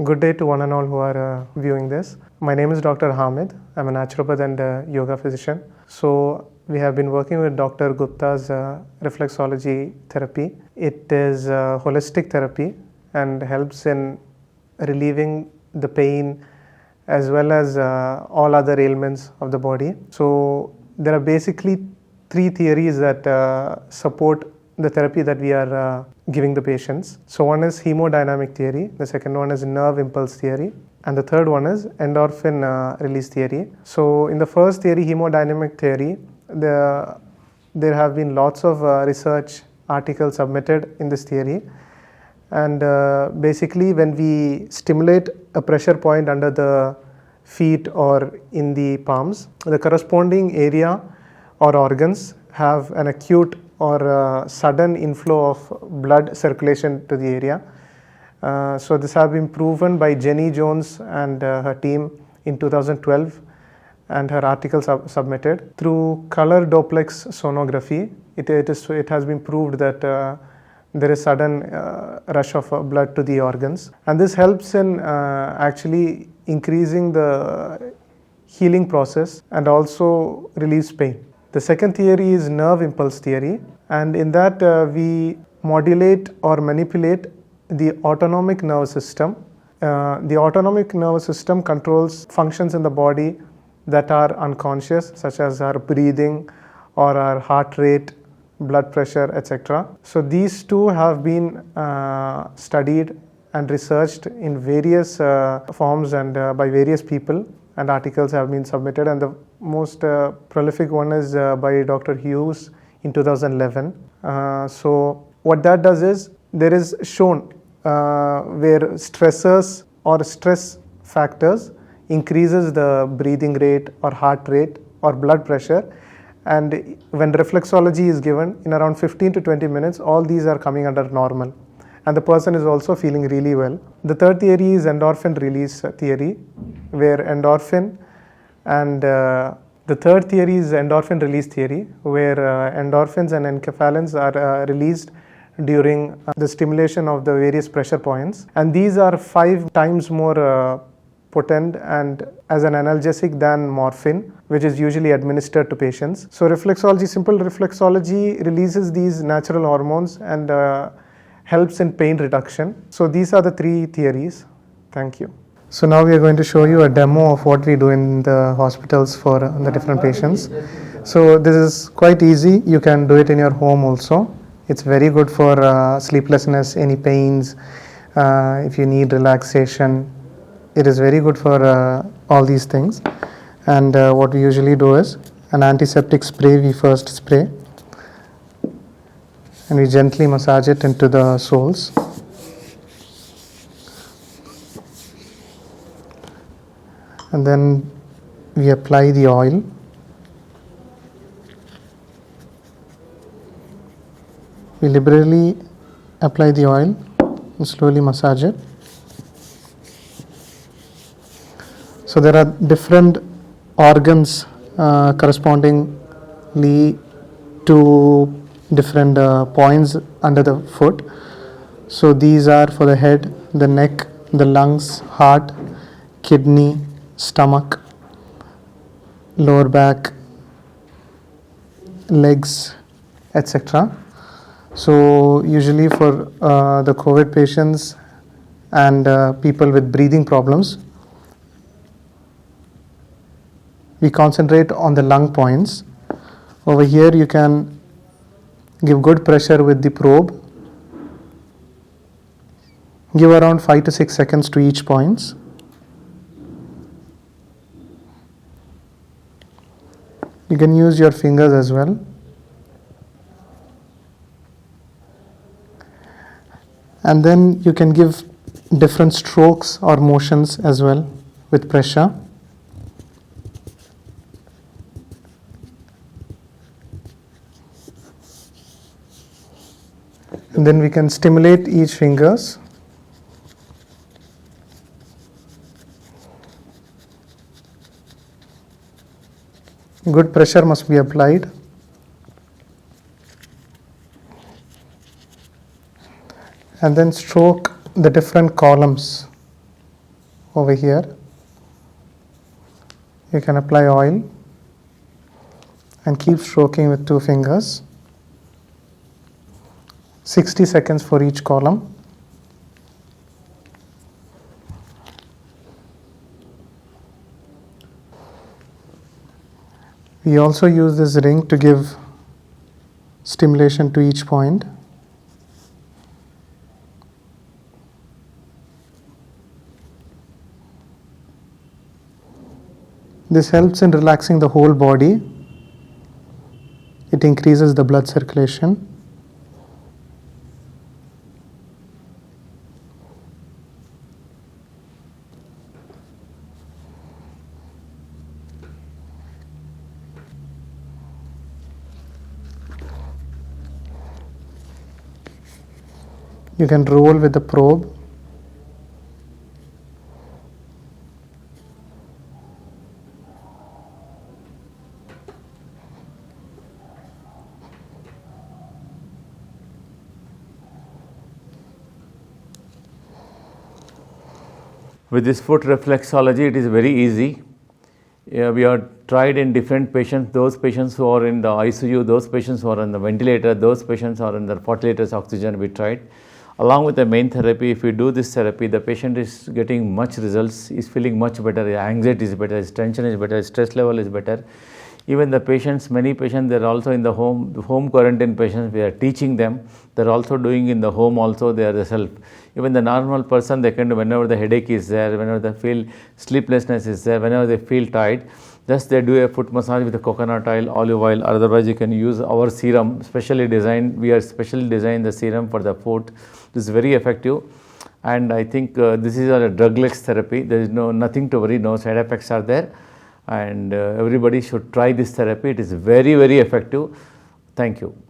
Good day to one and all who are viewing this. My name is Dr. Hamid. I'm a naturopath and yoga physician. So we have been working with Dr. Gupta's reflexology therapy. It is holistic therapy and helps in relieving the pain as well as all other ailments of the body. So there are basically three theories that support the therapy that we are giving the patients. So one is hemodynamic theory, the second one is nerve impulse theory, and the third one is endorphin release theory. So in the first theory, hemodynamic theory, there have been lots of research articles submitted in this theory. And basically when we stimulate a pressure point under the feet or in the palms, the corresponding area or organs have an acute or sudden inflow of blood circulation to the area. So this has been proven by Jenny Jones and her team in 2012, and her article submitted. Through color duplex sonography, it has been proved that there is sudden rush of blood to the organs, and this helps in actually increasing the healing process and also relieves pain. The second theory is nerve impulse theory, and in that we modulate or manipulate the autonomic nervous system. The autonomic nervous system controls functions in the body that are unconscious, such as our breathing or our heart rate, blood pressure, etc. So these two have been studied and researched in various forms and by various people, and articles have been submitted, and the most prolific one is by Dr. Hughes in 2011. So what that does is, there is shown where stressors or stress factors increases the breathing rate or heart rate or blood pressure, and when reflexology is given, in around 15 to 20 minutes all these are coming under normal, and the person is also feeling really well. The third theory is endorphin release theory, where endorphin and the third theory is endorphin release theory, where endorphins and enkephalins are released during the stimulation of the various pressure points, and these are 5 times more potent and as an analgesic than morphine, which is usually administered to patients. So simple reflexology releases these natural hormones and helps in pain reduction. So these are the 3 theories. Thank you. So now we are going to show you a demo of what we do in the hospitals for the different patients. So this is quite easy. You can do it in your home also. It's very good for sleeplessness, any pains, if you need relaxation. It is very good for all these things. And what we usually do is an antiseptic spray. We first spray and we gently massage it into the soles. And then we apply the oil. We liberally apply the oil and slowly massage it. So there are different organs correspondingly to different points under the foot. So these are for the head, the neck, the lungs, heart, kidney, stomach, lower back, legs, etc. So usually for the COVID patients and people with breathing problems, we concentrate on the lung points. Over here you can give good pressure with the probe. Give around 5 to 6 seconds to each points. You can use your fingers as well. And then you can give different strokes or motions as well with pressure. And then we can stimulate each fingers. Good pressure must be applied. And then stroke the different columns over here. You can apply oil and keep stroking with 2 fingers. 60 seconds for each column. We also use this ring to give stimulation to each point. This helps in relaxing the whole body. It increases the blood circulation. You can roll with the probe. With this foot reflexology, it is very easy. We are tried in different patients, those patients who are in the ICU, those patients who are on the ventilator, those patients who are under 40 liters oxygen, we tried. Along with the main therapy, if we do this therapy, the patient is getting much results, is feeling much better, his anxiety is better, his tension is better, his stress level is better. Even the patients, many patients, they are also in the home quarantine patients, we are teaching them, they are also doing in the home also, they are the self. Even the normal person, they can do whenever the headache is there, whenever they feel sleeplessness is there, whenever they feel tired, just they do a foot massage with the coconut oil, olive oil, or otherwise you can use our serum, specially designed, we are specially designed the serum for the foot. This is very effective. And I think this is a drugless therapy, there is nothing to worry, no side effects are there. And everybody should try this therapy. It is very, very effective. Thank you.